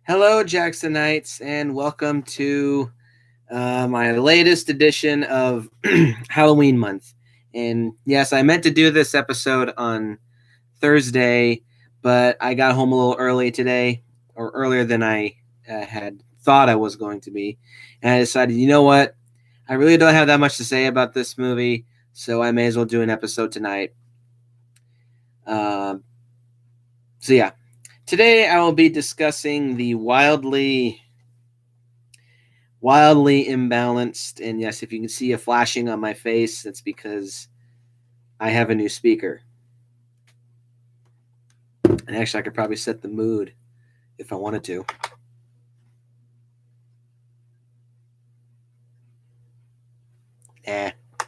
Hello, Jacksonites, and welcome to my latest edition of Halloween month. And yes, I meant to do this episode on Thursday, but I got home a little early today, or earlier than I had thought I was going to be. And I decided, you know what? I really don't have that much to say about this movie, so I may as well do an episode tonight. Um, so, yeah. Today I will be discussing the wildly imbalanced. And yes, if you can see a flashing on my face, that's because I have a new speaker. And actually, I could probably set the mood if I wanted to.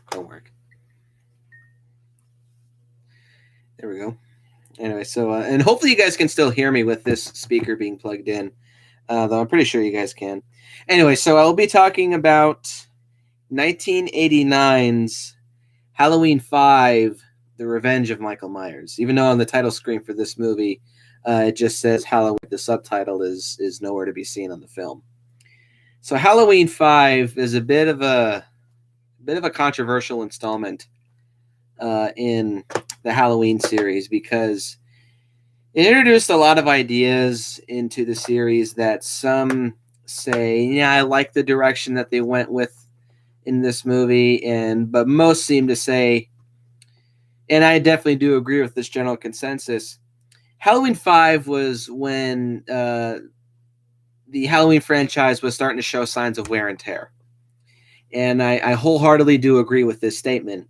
Don't work. There we go. Anyway, so and hopefully you guys can still hear me with this speaker being plugged in, though I'm pretty sure you guys can. Anyway, so I'll be talking about 1989's Halloween 5, The Revenge of Michael Myers. Even though on the title screen for this movie, it just says Halloween. The subtitle is nowhere to be seen on the film. So Halloween 5 is a bit of a controversial installment in the Halloween series because it introduced a lot of ideas into the series that some say, yeah, I like the direction that they went with in this movie, but most seem to say, and I definitely do agree with this general consensus, Halloween 5 was when the Halloween franchise was starting to show signs of wear and tear. And I wholeheartedly do agree with this statement.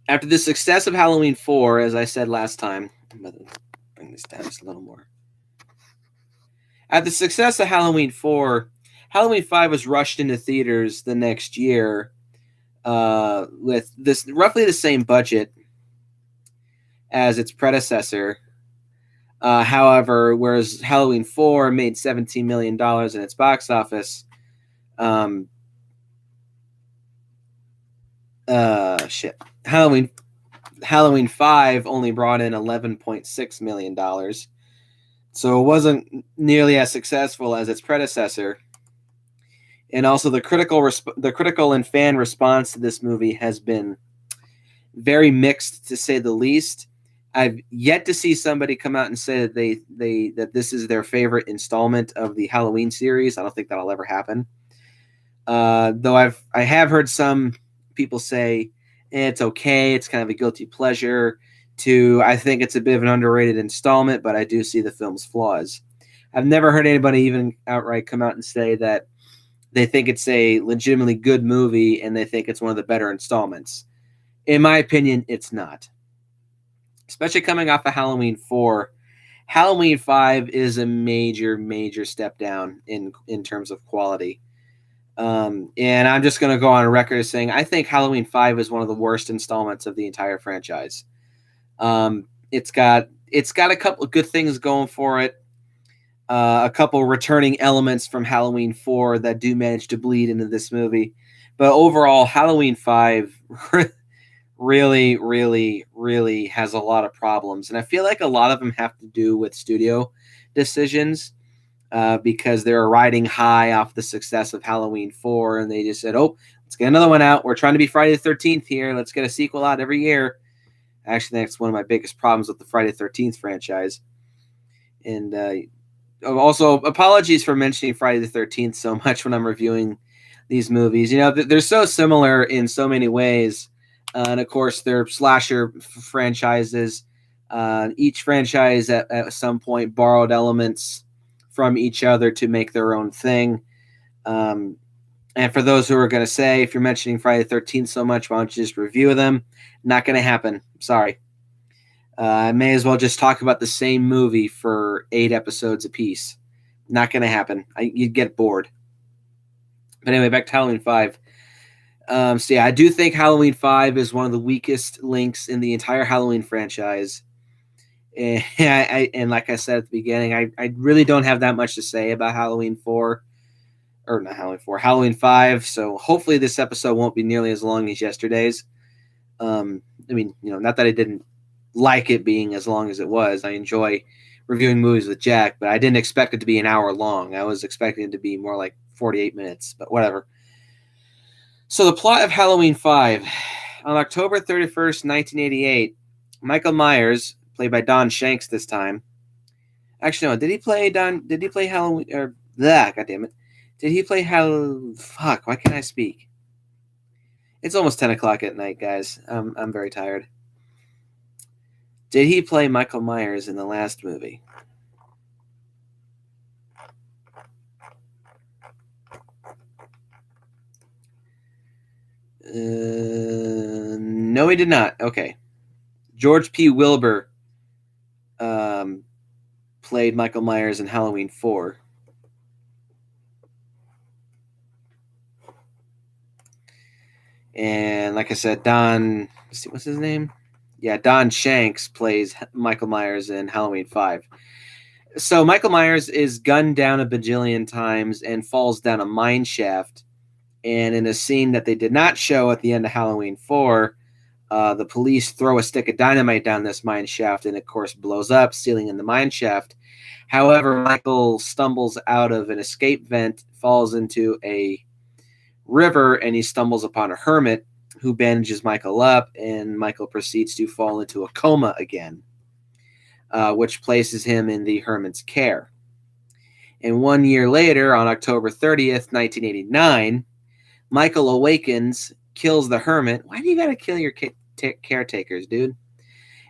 After the success of Halloween 4, as I said last time, I'm going to bring this down just a little more. After the success of Halloween 4, Halloween 5 was rushed into theaters the next year with this roughly the same budget as its predecessor. However, whereas Halloween 4 made $17 million in its box office, Halloween 5 only brought in $11.6 million. So it wasn't nearly as successful as its predecessor. And also the critical and fan response to this movie has been very mixed, to say the least. I've yet to see somebody come out and say that that this is their favorite installment of the Halloween series. I don't think that'll ever happen. Though I have heard some people say it's okay, it's kind of a guilty pleasure. I think it's a bit of an underrated installment, but I do see the film's flaws. I've never heard anybody even outright come out and say that they think it's a legitimately good movie and they think it's one of the better installments. In my opinion, it's not. Especially coming off of Halloween 4, Halloween 5 is a major step down in terms of quality. And I'm just going to go on record as saying I think Halloween 5 is one of the worst installments of the entire franchise. It's got a couple of good things going for it. A couple returning elements from Halloween 4 that do manage to bleed into this movie. But overall, Halloween 5 really has a lot of problems. And I feel like a lot of them have to do with studio decisions because they're riding high off the success of Halloween 4. And they just said, oh, let's get another one out. We're trying to be Friday the 13th here. Let's get a sequel out every year. Actually, that's one of my biggest problems with the Friday the 13th franchise. And also, apologies for mentioning Friday the 13th so much when I'm reviewing these movies. You know, they're so similar in so many ways. And of course, they're slasher franchises. Each franchise at some point borrowed elements from each other to make their own thing. And for those who are going to say, if you're mentioning Friday the 13th so much, why don't you just review them? Not going to happen. Sorry. I may as well just talk about the same movie for 8 episodes apiece. Not going to happen. You'd get bored. But anyway, back to Halloween 5. So yeah, I do think Halloween 5 is one of the weakest links in the entire Halloween franchise. And like I said at the beginning, I really don't have that much to say about Halloween 4. Or not Halloween 4, Halloween 5. So hopefully this episode won't be nearly as long as yesterday's. I mean, not that I didn't like it being as long as it was. I enjoy reviewing movies with Jack, but I didn't expect it to be an hour long. I was expecting it to be more like 48 minutes, but whatever. So the plot of Halloween 5. On October 31st, 1988, Michael Myers, played by Don Shanks this time. Actually, no, did he play Halloween, or, goddammit. Did he play fuck, why can't I speak? It's almost 10 o'clock at night, guys. I'm very tired. Did he play Michael Myers in the last movie? No, he did not. Okay. George P. Wilbur played Michael Myers in Halloween 4. And like I said, what's his name? Yeah, Don Shanks plays Michael Myers in Halloween 5. So Michael Myers is gunned down a bajillion times and falls down a mine shaft. And in a scene that they did not show at the end of Halloween 4, the police throw a stick of dynamite down this mine shaft and, of course, blows up, sealing in the mine shaft. However, Michael stumbles out of an escape vent, falls into a river, and he stumbles upon a hermit who bandages Michael up, and Michael proceeds to fall into a coma again, which places him in the hermit's care. And 1 year later, on October 30th, 1989, Michael awakens, kills the hermit. Why do you gotta kill your caretakers, dude?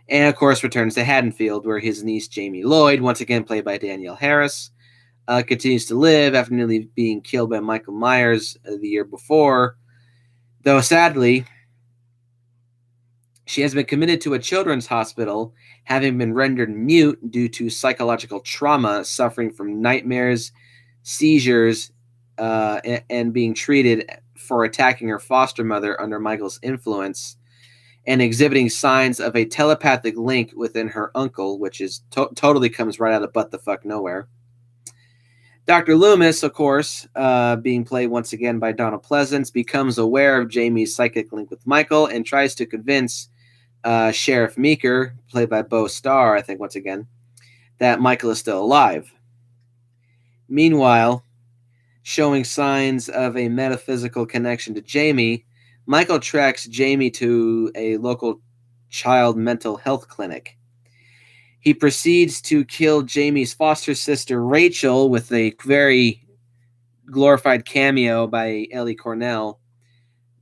And, of course, returns to Haddonfield, where his niece, Jamie Lloyd, once again played by Danielle Harris, continues to live after nearly being killed by Michael Myers the year before. Though, sadly, she has been committed to a children's hospital, having been rendered mute due to psychological trauma, suffering from nightmares, seizures, and being treated for attacking her foster mother under Michael's influence, and exhibiting signs of a telepathic link within her uncle, which is totally comes right out of butt the fuck nowhere. Dr. Loomis, of course, being played once again by Donald Pleasence, becomes aware of Jamie's psychic link with Michael and tries to convince Sheriff Meeker, played by Beau Starr, I think once again, that Michael is still alive. Meanwhile, showing signs of a metaphysical connection to Jamie, Michael tracks Jamie to a local child mental health clinic. He proceeds to kill Jamie's foster sister, Rachel, with a very glorified cameo by Ellie Cornell,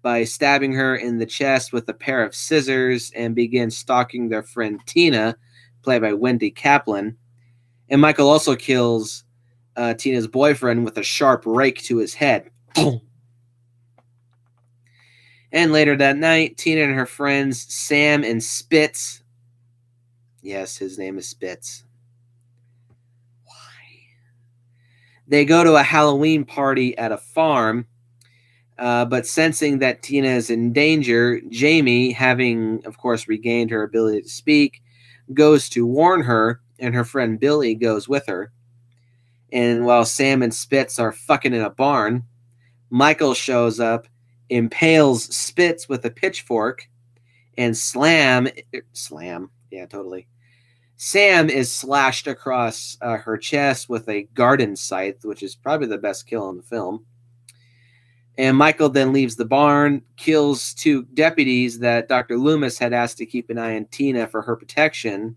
by stabbing her in the chest with a pair of scissors, and begins stalking their friend Tina, played by Wendy Kaplan. And Michael also kills Tina's boyfriend with a sharp rake to his head. And later that night, Tina and her friends, Sam and Spitz, yes, his name is Spitz. Why? They go to a Halloween party at a farm, but sensing that Tina is in danger, Jamie, having, of course, regained her ability to speak, goes to warn her, and her friend Billy goes with her. And while Sam and Spitz are fucking in a barn, Michael shows up, impales Spitz with a pitchfork, and Sam, yeah, totally. Sam is slashed across her chest with a garden scythe, which is probably the best kill in the film. And Michael then leaves the barn, kills 2 deputies that Dr. Loomis had asked to keep an eye on Tina for her protection.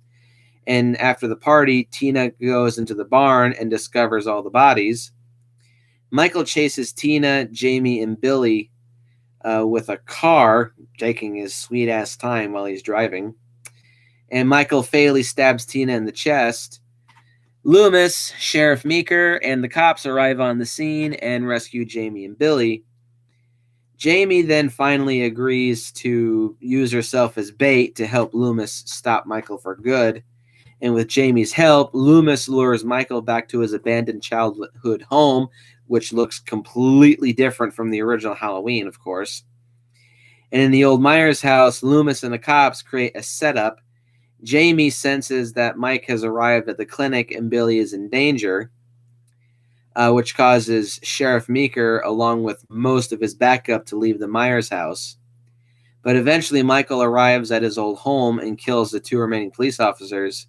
And after the party, Tina goes into the barn and discovers all the bodies. Michael chases Tina, Jamie, and Billy with a car, taking his sweet-ass time while he's driving. And Michael fatally stabs Tina in the chest. Loomis, Sheriff Meeker, and the cops arrive on the scene and rescue Jamie and Billy. Jamie then finally agrees to use herself as bait to help Loomis stop Michael for good. And with Jamie's help, Loomis lures Michael back to his abandoned childhood home, which looks completely different from the original Halloween, of course. And in the old Myers house, Loomis and the cops create a setup. Jamie senses that Mike has arrived at the clinic and Billy is in danger, which causes Sheriff Meeker, along with most of his backup, to leave the Myers house. But eventually, Michael arrives at his old home and kills the 2 remaining police officers,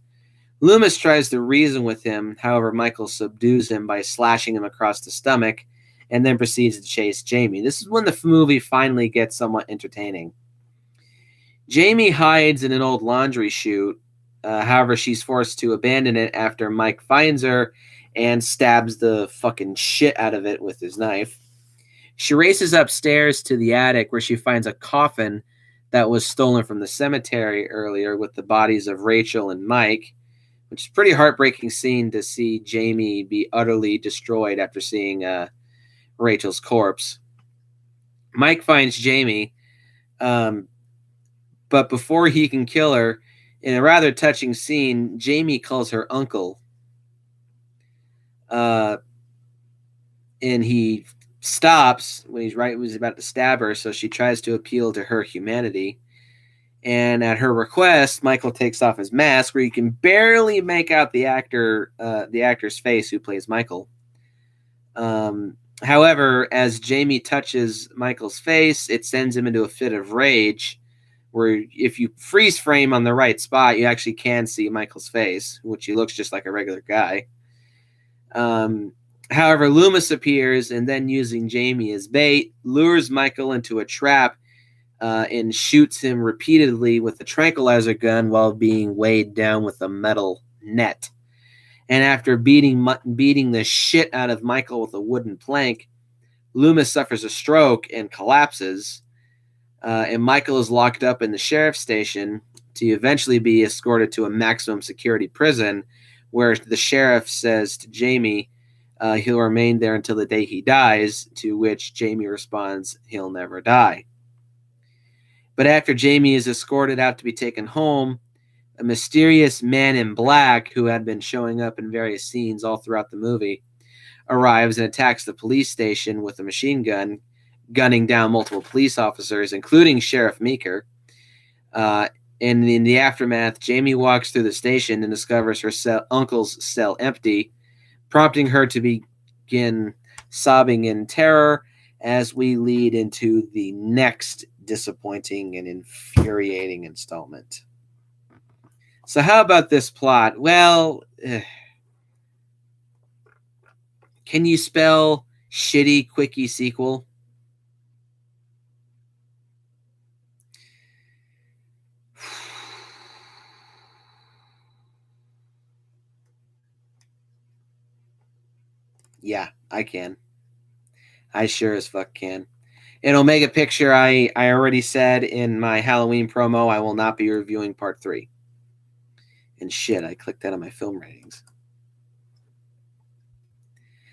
Loomis tries to reason with him. However, Michael subdues him by slashing him across the stomach and then proceeds to chase Jamie. This is when the movie finally gets somewhat entertaining. Jamie hides in an old laundry chute. However, she's forced to abandon it after Mike finds her and stabs the fucking shit out of it with his knife. She races upstairs to the attic where she finds a coffin that was stolen from the cemetery earlier with the bodies of Rachel and Mike, which is a pretty heartbreaking scene to see Jamie be utterly destroyed after seeing Rachel's corpse. Mike finds Jamie, but before he can kill her, in a rather touching scene, Jamie calls her uncle. And he stops when he's about to stab her, so she tries to appeal to her humanity. And at her request, Michael takes off his mask, where you can barely make out the actor's face who plays Michael. However, as Jamie touches Michael's face, it sends him into a fit of rage, where if you freeze frame on the right spot, you actually can see Michael's face, which he looks just like a regular guy. However, Loomis appears and then, using Jamie as bait, lures Michael into a trap and shoots him repeatedly with a tranquilizer gun while being weighed down with a metal net. And after beating the shit out of Michael with a wooden plank, Loomis suffers a stroke and collapses. And Michael is locked up in the sheriff's station to eventually be escorted to a maximum security prison, where the sheriff says to Jamie he'll remain there until the day he dies, to which Jamie responds, he'll never die. But after Jamie is escorted out to be taken home, a mysterious man in black, who had been showing up in various scenes all throughout the movie, arrives and attacks the police station with a machine gun, gunning down multiple police officers, including Sheriff Meeker. And in the aftermath, Jamie walks through the station and discovers her uncle's cell empty, prompting her to begin sobbing in terror as we lead into the next disappointing and infuriating installment. So how about this plot? Well, can you spell shitty quickie sequel? Yeah, I can. I sure as fuck can. In Omega Picture, I already said in my Halloween promo, I will not be reviewing part 3. And shit, I clicked that on my film ratings.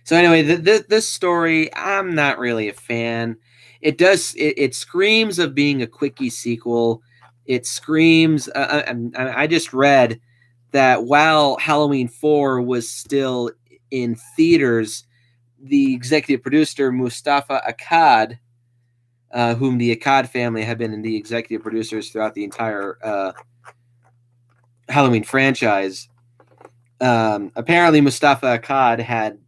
So anyway, this story, I'm not really a fan. It screams of being a quickie sequel. It screams. I just read that while Halloween 4 was still in theaters, the executive producer Mustafa Akkad, whom the Akkad family have been the executive producers throughout the entire Halloween franchise. Apparently, Mustafa Akkad had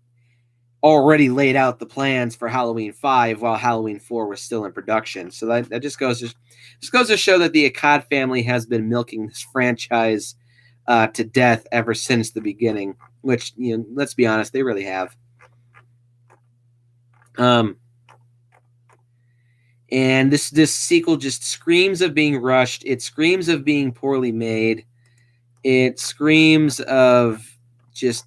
already laid out the plans for Halloween 5 while Halloween 4 was still in production. So that just goes to show that the Akkad family has been milking this franchise to death ever since the beginning, which, let's be honest, they really have. And this sequel just screams of being rushed. It screams of being poorly made. It screams of just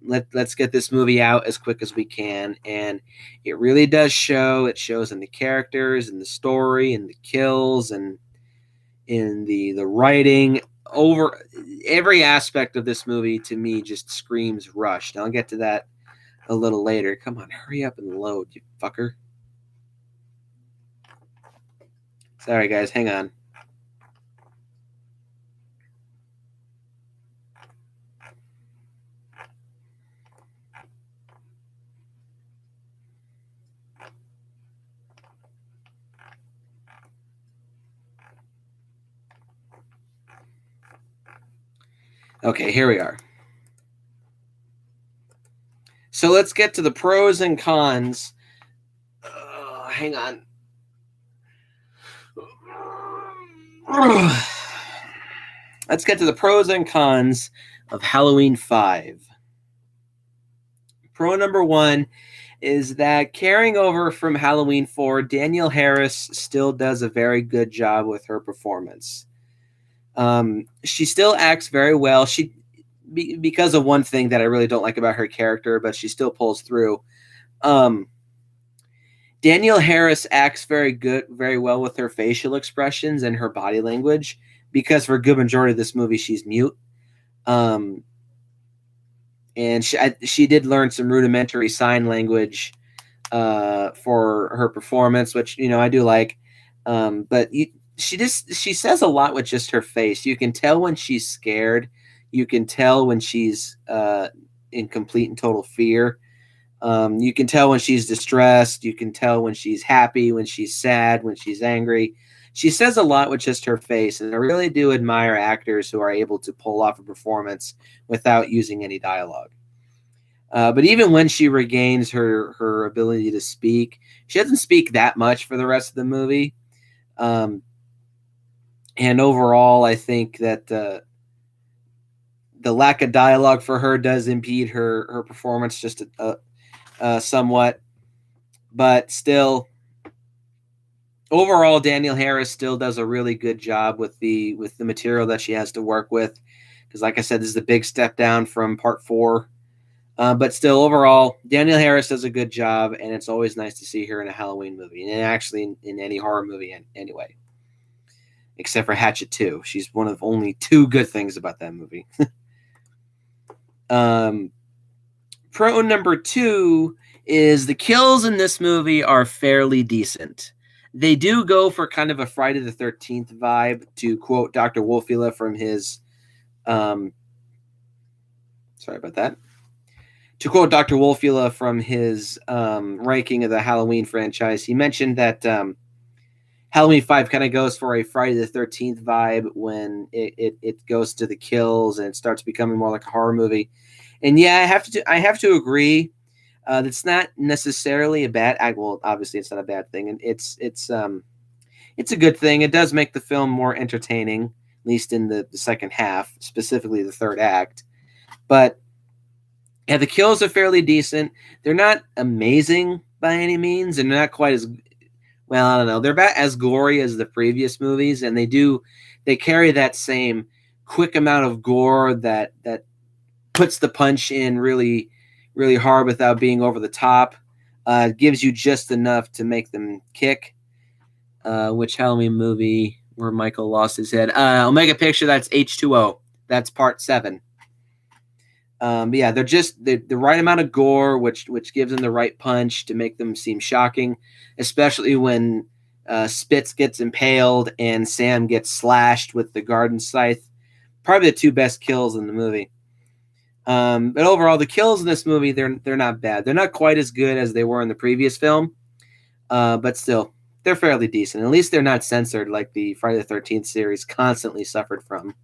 let's get this movie out as quick as we can. And it really does show. It shows in the characters and the story and the kills and in the writing. Over every aspect of this movie, to me, just screams rushed. And I'll get to that a little later. Come on, hurry up and load, you fucker. Sorry, guys, hang on. Okay, here we are. So let's get to the pros and cons. Hang on. let's get to the pros and cons of Halloween 5. Pro number 1 is that carrying over from Halloween 4, Danielle Harris still does a very good job with her performance. She still acts very well. Because of one thing that I really don't like about her character, but she still pulls through. Danielle Harris acts very well with her facial expressions and her body language, because for a good majority of this movie, she's mute. And she did learn some rudimentary sign language for her performance, which I do like. But she says a lot with just her face. You can tell when she's scared. You can tell when she's in complete and total fear. You can tell when she's distressed. You can tell when she's happy, when she's sad, when she's angry. She says a lot with just her face, and I really do admire actors who are able to pull off a performance without using any dialogue. But even when she regains her ability to speak, she doesn't speak that much for the rest of the movie. And overall, I think that the lack of dialogue for her does impede her performance just somewhat. But still, overall, Danielle Harris still does a really good job with the material that she has to work with. Because, like I said, this is a big step down from Part 4. But still, overall, Danielle Harris does a good job, and it's always nice to see her in a Halloween movie, and actually in any horror movie anyway. Except for Hatchet 2. She's one of only 2 good things about that movie. Pro number 2 is the kills in this movie are fairly decent. They do go for kind of a Friday the 13th vibe, to quote Dr. Wolfula from his... sorry about that. To quote Dr. Wolfula from his ranking of the Halloween franchise, he mentioned that Halloween 5 kind of goes for a Friday the 13th vibe when it goes to the kills and it starts becoming more like a horror movie. And yeah, I have to agree. That's not necessarily a bad. Well, obviously, it's not a bad thing, and it's a good thing. It does make the film more entertaining, at least in the second half, specifically the third act. But yeah, the kills are fairly decent. They're not amazing by any means, and they're not quite as well. I don't know. They're about as gory as the previous movies, and they carry that same quick amount of gore that puts the punch in really, really hard without being over the top. Gives you just enough to make them kick. Which Halloween movie where Michael lost his head? Omega Picture. That's H2O. That's Part 7. Yeah, they're just the right amount of gore, which gives them the right punch to make them seem shocking, especially when Spitz gets impaled and Sam gets slashed with the garden scythe. Probably the 2 best kills in the movie. But overall, the kills in this movie, they're not bad. They're not quite as good as they were in the previous film, but still, they're fairly decent. At least they're not censored like the Friday the 13th series constantly suffered from.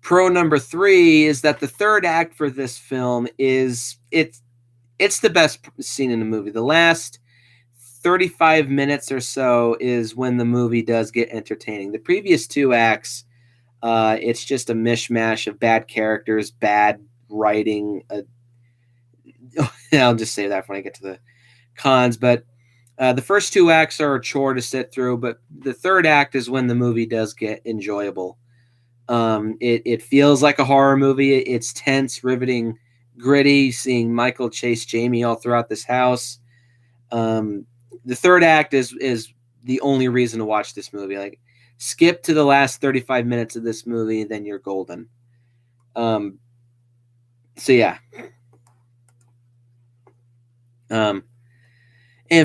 Pro number 3 is that the third act for this film it's the best scene in the movie. The last 35 minutes or so is when the movie does get entertaining. The previous 2 acts, it's just a mishmash of bad characters, bad writing. I'll just say that when I get to the cons. But the first 2 acts are a chore to sit through, but the third act is when the movie does get enjoyable. It feels like a horror movie. It's tense, riveting, gritty, seeing Michael chase Jamie all throughout this house. The third act is the only reason to watch this movie. Like, skip to the last 35 minutes of this movie, then you're golden. So yeah. And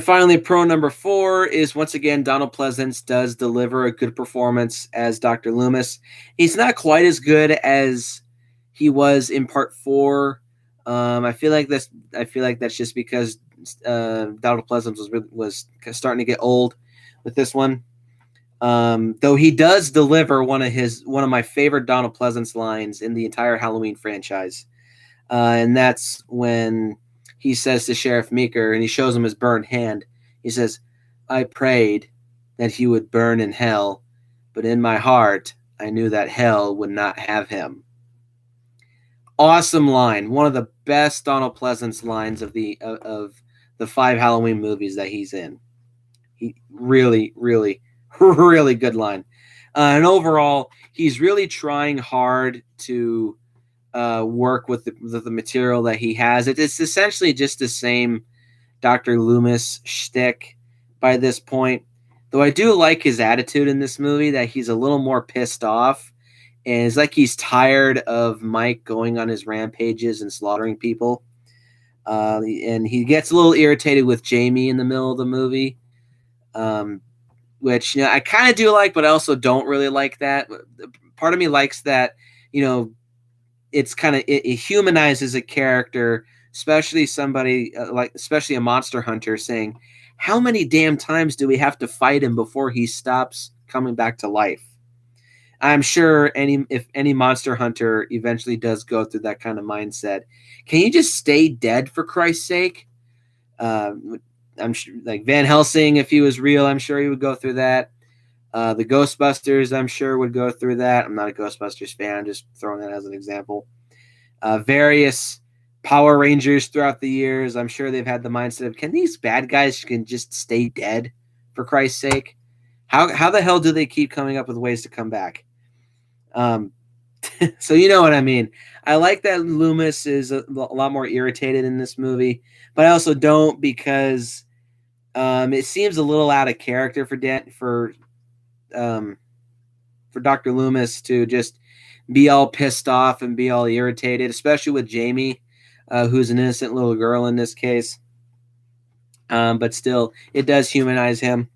finally, pro number 4 is, once again, Donald Pleasence does deliver a good performance as Dr. Loomis. He's not quite as good as he was in Part 4. I feel like that's just because Donald Pleasence was starting to get old with this one. Though he does deliver one of my favorite Donald Pleasence lines in the entire Halloween franchise, and that's when he says to Sheriff Meeker, and he shows him his burned hand. He says, "I prayed, that he would burn in hell, but in my heart, I knew that hell would not have him. Awesome line. One of the best Donald Pleasance lines of the 5 Halloween movies that he's in. He really, really, really good line. And overall, he's really trying hard to work with the material that he has. It's essentially just the same Dr. Loomis shtick by this point. Though I do like his attitude in this movie, that he's a little more pissed off. And it's like he's tired of Mike going on his rampages and slaughtering people. And he gets a little irritated with Jamie in the middle of the movie. Which I kind of do like, but I also don't really like that. Part of me likes that, it's kind of it humanizes a character, especially somebody especially a monster hunter, saying, "How many damn times do we have to fight him before he stops coming back to life?" I'm sure if any monster hunter eventually does go through that kind of mindset, can you just stay dead for Christ's sake? I'm sure, like Van Helsing, if he was real, I'm sure he would go through that. The Ghostbusters, I'm sure, would go through that. I'm not a Ghostbusters fan, I'm just throwing that as an example. Various Power Rangers throughout the years, I'm sure they've had the mindset of, can these bad guys can just stay dead for Christ's sake? How the hell do they keep coming up with ways to come back? So you know what I mean. I like that Loomis is a lot more irritated in this movie, but I also don't, because it seems a little out of character for Dr. Loomis to just be all pissed off and be all irritated, especially with Jamie, who's an innocent little girl in this case. But still, it does humanize him.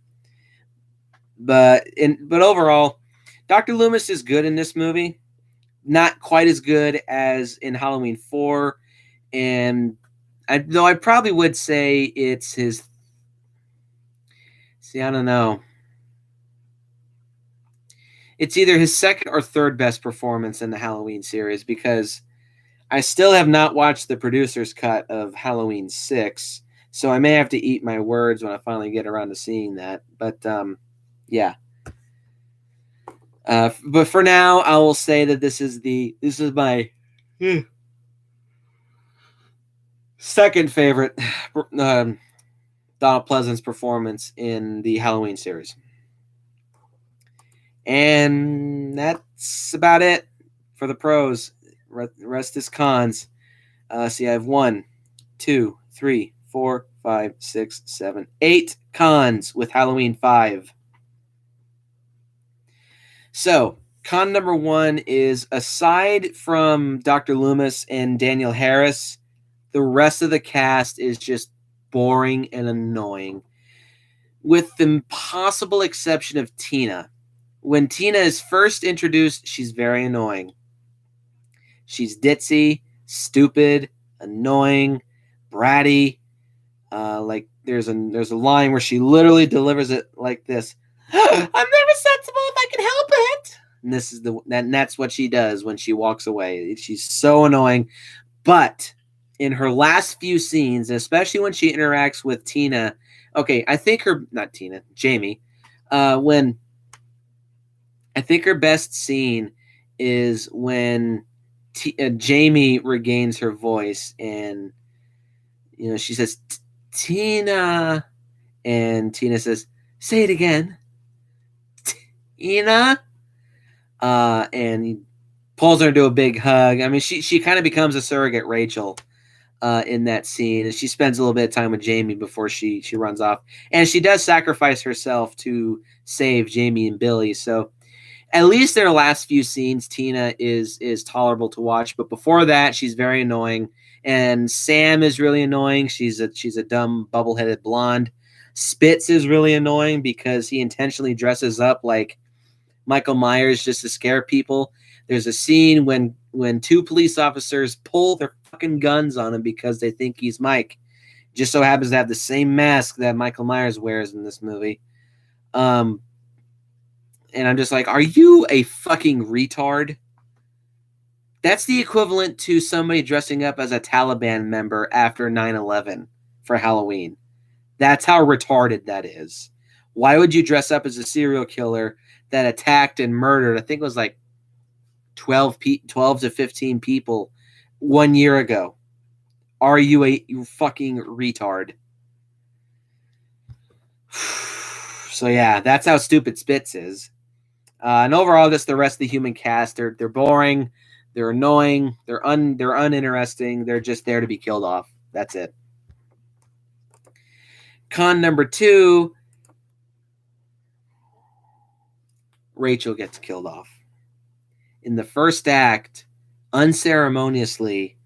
But overall, Dr. Loomis is good in this movie. Not quite as good as in Halloween 4. And though I probably would say it's his... See, I don't know. It's either his second or third best performance in the Halloween series, because I still have not watched the producer's cut of Halloween 6, so I may have to eat my words when I finally get around to seeing that. But, yeah. But for now, I will say that this is my second favorite Donald Pleasance performance in the Halloween series. And that's about it for the pros. The rest is cons. See, I have 1, 2, 3, 4, 5, 6, 7, 8 cons with Halloween 5. So, con number 1 is, aside from Dr. Loomis and Danielle Harris, the rest of the cast is just boring and annoying, with the possible exception of Tina. When Tina is first introduced, she's very annoying. She's ditzy, stupid, annoying, bratty. Like there's a line where she literally delivers it like this: "I'm never sensible if I can help it." And that's what she does when she walks away. She's so annoying. But in her last few scenes, especially when she interacts with Tina, I think Jamie, when I think her best scene is when Jamie regains her voice, and she says, "Tina," and Tina says, "Say it again, Tina." And he pulls her into a big hug. I mean, she kind of becomes a surrogate Rachel in that scene, and she spends a little bit of time with Jamie before she runs off, and she does sacrifice herself to save Jamie and Billy. So at least in her last few scenes, Tina is tolerable to watch. But before that, she's very annoying. And Sam is really annoying. She's a dumb, bubble-headed blonde. Spitz is really annoying because he intentionally dresses up like Michael Myers just to scare people. There's a scene when 2 police officers pull their fucking guns on him because they think he's Mike. Just so happens to have the same mask that Michael Myers wears in this movie. And I'm just like, are you a fucking retard? That's the equivalent to somebody dressing up as a Taliban member after 9/11 for Halloween. That's how retarded that is. Why would you dress up as a serial killer that attacked and murdered, I think it was like 12 to 15 people 1 year ago? Are you fucking retard? So yeah, that's how stupid Spitz is. And overall, just the rest of the human cast, they're boring, they're annoying, they're uninteresting, they're just there to be killed off. That's it. Con number 2, Rachel gets killed off. In the first act, unceremoniously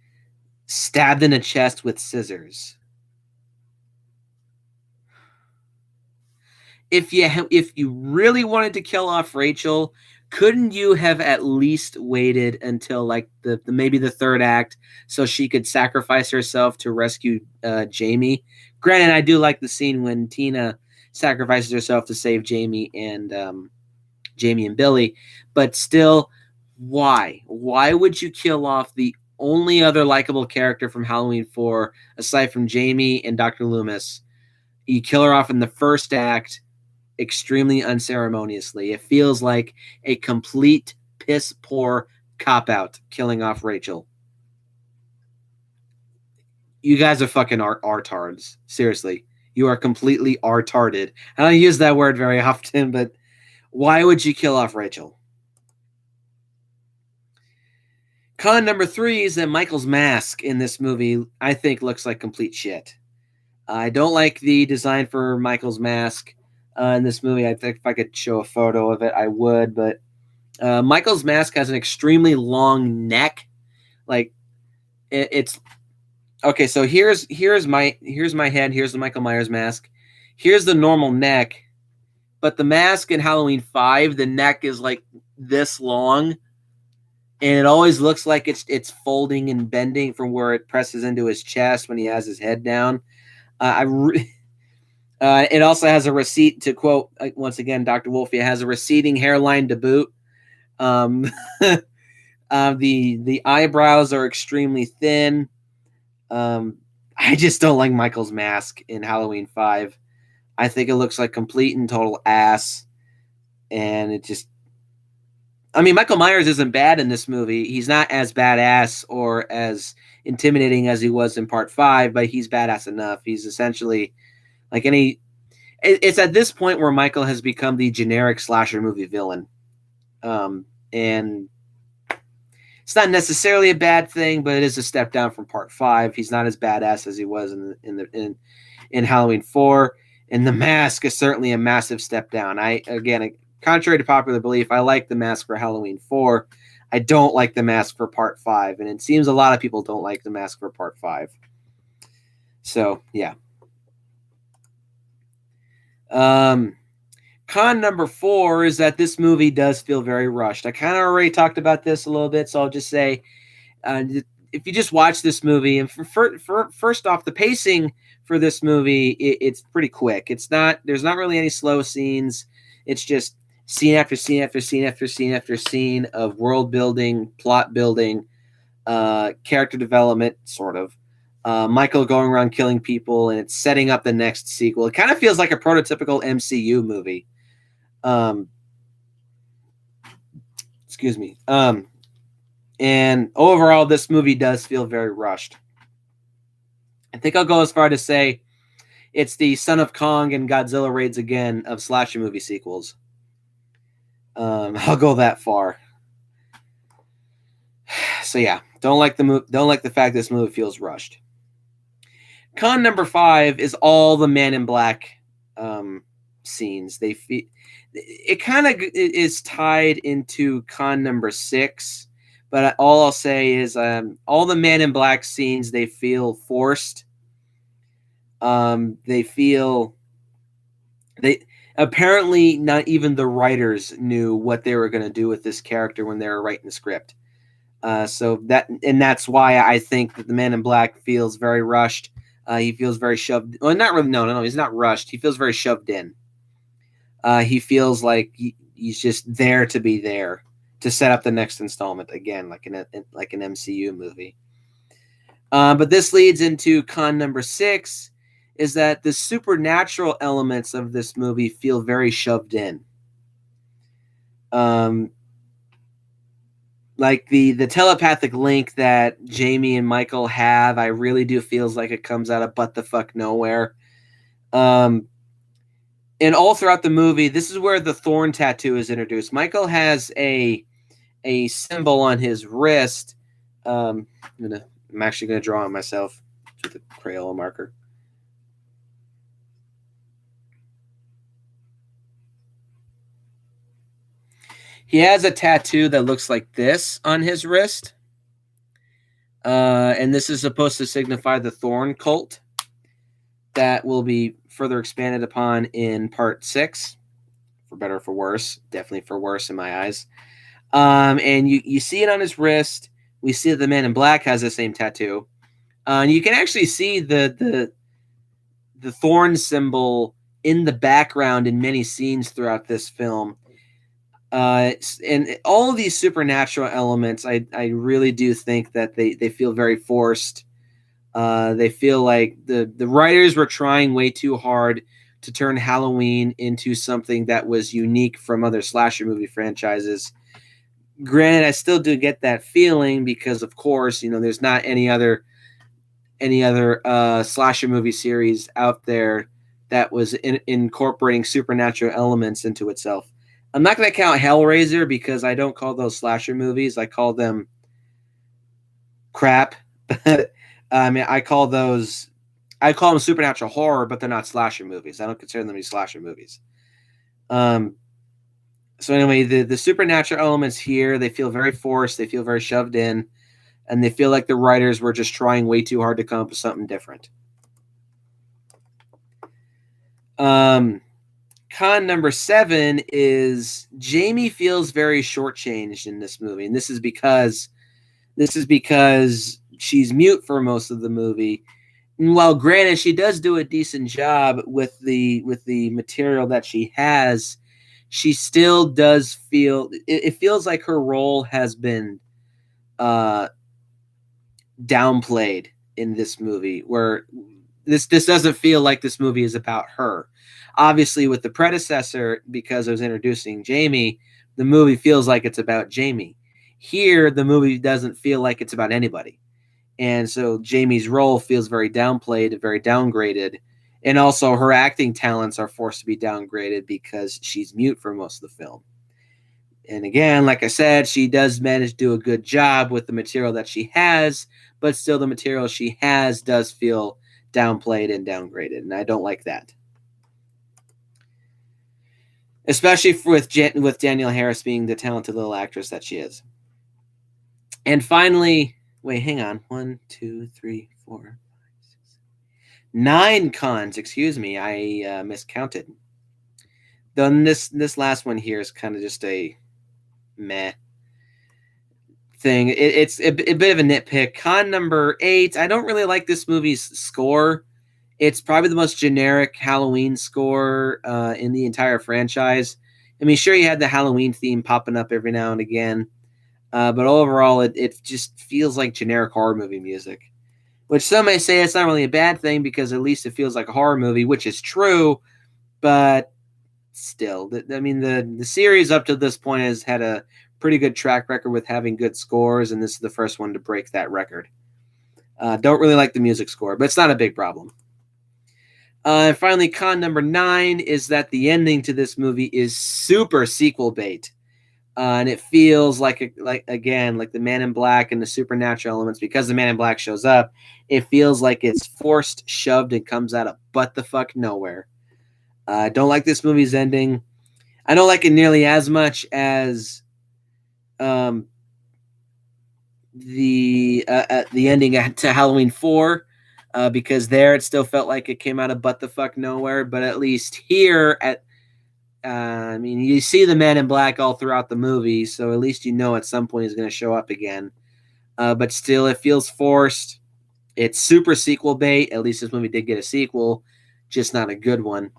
stabbed in the chest with scissors. If you really wanted to kill off Rachel, couldn't you have at least waited until like maybe the third act so she could sacrifice herself to rescue Jamie? Granted, I do like the scene when Tina sacrifices herself to save Jamie and Billy, but still, why? Why would you kill off the only other likable character from Halloween 4 aside from Jamie and Dr. Loomis? You kill her off in the first act extremely unceremoniously. It feels like a complete piss poor cop out killing off Rachel. You guys are fucking artards. Seriously. You are completely artarded. I don't use that word very often, but why would you kill off Rachel? Con number 3 is that Michael's mask in this movie, I think, looks like complete shit. I don't like the design for Michael's mask in this movie. I think if I could show a photo of it, I would. But Michael's mask has an extremely long neck. Like it's okay. So here's my head. Here's the Michael Myers mask. Here's the normal neck. But the mask in Halloween 5, the neck is like this long. And it always looks like it's folding and bending from where it presses into his chest when he has his head down. It also has a receipt, to quote once again Dr. Wolfie, it has a receding hairline to boot. The eyebrows are extremely thin. I just don't like Michael's mask in Halloween 5. I think it looks like complete and total ass. And it just, I mean, Michael Myers isn't bad in this movie. He's not as badass or as intimidating as he was in part 5, but he's badass enough. He's essentially like any. It's at this point where Michael has become the generic slasher movie villain, and it's not necessarily a bad thing, but it is a step down from part 5. He's not as badass as he was in Halloween 4, and the mask is certainly a massive step down. Contrary to popular belief, I like the mask for Halloween 4. I don't like the mask for part 5, and it seems a lot of people don't like the mask for part 5. So, yeah. Con number 4 is that this movie does feel very rushed. I kind of already talked about this a little bit, so I'll just say, if you just watch this movie, and first off, the pacing for this movie, it's pretty quick. There's not really any slow scenes. It's just scene after scene after scene after scene after scene of world building, plot building, character development, sort of. Michael going around killing people, and it's setting up the next sequel. It kind of feels like a prototypical MCU movie. Excuse me. And overall, this movie does feel very rushed. I think I'll go as far to say it's the Son of Kong and Godzilla Raids Again of slasher movie sequels. I'll go that far. So yeah, don't like the fact this movie feels rushed. Con number 5 is all the Man in Black scenes. It kind of is tied into con number 6, but all I'll say is all the Man in Black scenes, they feel forced. Apparently not even the writers knew what they were going to do with this character when they were writing the script. So that's why I think that the Man in Black feels very rushed. He feels very shoved. Well, not really. No. He's not rushed. He feels very shoved in. He feels like he's just there to be there to set up the next installment again, like an MCU movie. But this leads into con number 6, is that the supernatural elements of this movie feel very shoved in. Like the telepathic link that Jamie and Michael have, I really do feels like it comes out of butt the fuck nowhere. And all throughout the movie, this is where the thorn tattoo is introduced. Michael has a symbol on his wrist. I'm actually gonna draw it myself with a Crayola marker. He has a tattoo that looks like this on his wrist. And this is supposed to signify the Thorn cult that will be further expanded upon in part 6, for better or for worse. Definitely for worse in my eyes. And you see it on his wrist. We see that the Man in Black has the same tattoo. And you can actually see the thorn symbol in the background in many scenes throughout this film. And all of these supernatural elements, I really do think that they feel very forced. They feel like the writers were trying way too hard to turn Halloween into something that was unique from other slasher movie franchises. Granted, I still do get that feeling because, of course, there's not any other slasher movie series out there that was incorporating supernatural elements into itself. I'm not going to count Hellraiser because I don't call those slasher movies. I call them crap. I call them supernatural horror, but they're not slasher movies. I don't consider them to be slasher movies. So anyway, the supernatural elements here, they feel very forced. They feel very shoved in. And they feel like the writers were just trying way too hard to come up with something different. Con number 7 is Jamie feels very shortchanged in this movie, and this is because she's mute for most of the movie. And while granted, she does do a decent job with the material that she has, she still does feel it feels like her role has been downplayed in this movie, where this doesn't feel like this movie is about her. Obviously, with the predecessor, because it was introducing Jamie, the movie feels like it's about Jamie. Here, the movie doesn't feel like it's about anybody. And so Jamie's role feels very downplayed, very downgraded. And also her acting talents are forced to be downgraded because she's mute for most of the film. And again, like I said, she does manage to do a good job with the material that she has, but still the material she has does feel downplayed and downgraded. And I don't like that. Especially with Danielle Harris being the talented little actress that she is. And finally, wait, hang on. 1, 2, 3, 4, 5, 6, 9 cons. Excuse me, I miscounted. Then this last one here is kind of just a meh thing. It's a bit of a nitpick. Con number 8. I don't really like this movie's score. It's probably the most generic Halloween score in the entire franchise. I mean, sure, you had the Halloween theme popping up every now and again, but overall, it just feels like generic horror movie music, which some may say it's not really a bad thing because at least it feels like a horror movie, which is true, but still, the series up to this point has had a pretty good track record with having good scores, and this is the first one to break that record. Don't really like the music score, but it's not a big problem. And finally, con number 9 is that the ending to this movie is super sequel bait. And it feels like the Man in Black and the supernatural elements, because the Man in Black shows up, it feels like it's forced, shoved, and comes out of butt the fuck nowhere. I don't like this movie's ending. I don't like it nearly as much as the ending to Halloween 4. Because there it still felt like it came out of butt the fuck nowhere, but at least here you see the Man in Black all throughout the movie, so at least at some point he's going to show up again. But still, it feels forced. It's super sequel bait. At least this movie did get a sequel, just not a good one.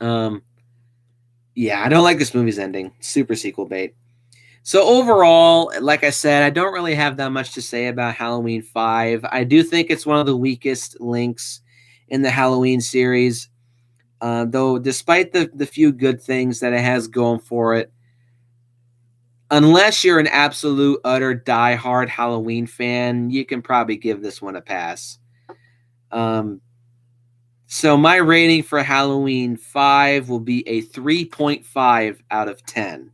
Yeah, I don't like this movie's ending. Super sequel bait. So overall, like I said, I don't really have that much to say about Halloween 5. I do think it's one of the weakest links in the Halloween series. Though, despite the few good things that it has going for it, unless you're an absolute, utter, die-hard Halloween fan, you can probably give this one a pass. So my rating for Halloween 5 will be a 3.5 out of 10.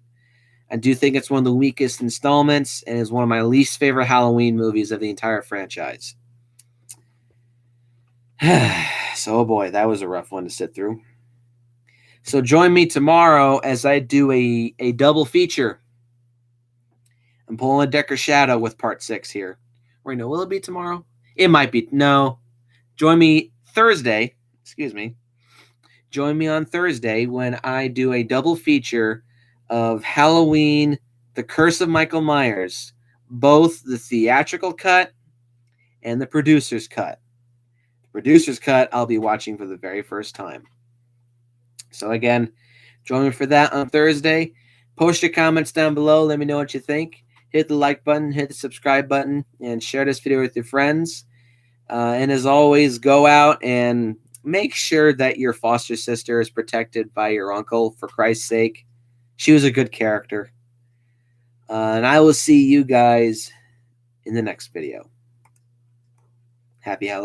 I do think it's one of the weakest installments and is one of my least favorite Halloween movies of the entire franchise. So, oh boy, that was a rough one to sit through. So join me tomorrow as I do a double feature. I'm pulling a Decker Shadow with part 6 here. Or no, will it be tomorrow? It might be. No. Join me Thursday. Excuse me. Join me on Thursday when I do a double feature of Halloween, The Curse of Michael Myers, both the theatrical cut and the producer's cut. The producer's cut I'll be watching for the very first time. So again, join me for that on Thursday. Post your comments down below. Let me know what you think. Hit the like button, hit the subscribe button, and share this video with your friends. And as always, go out and make sure that your foster sister is protected by your uncle, for Christ's sake. She was a good character. And I will see you guys in the next video. Happy Halloween.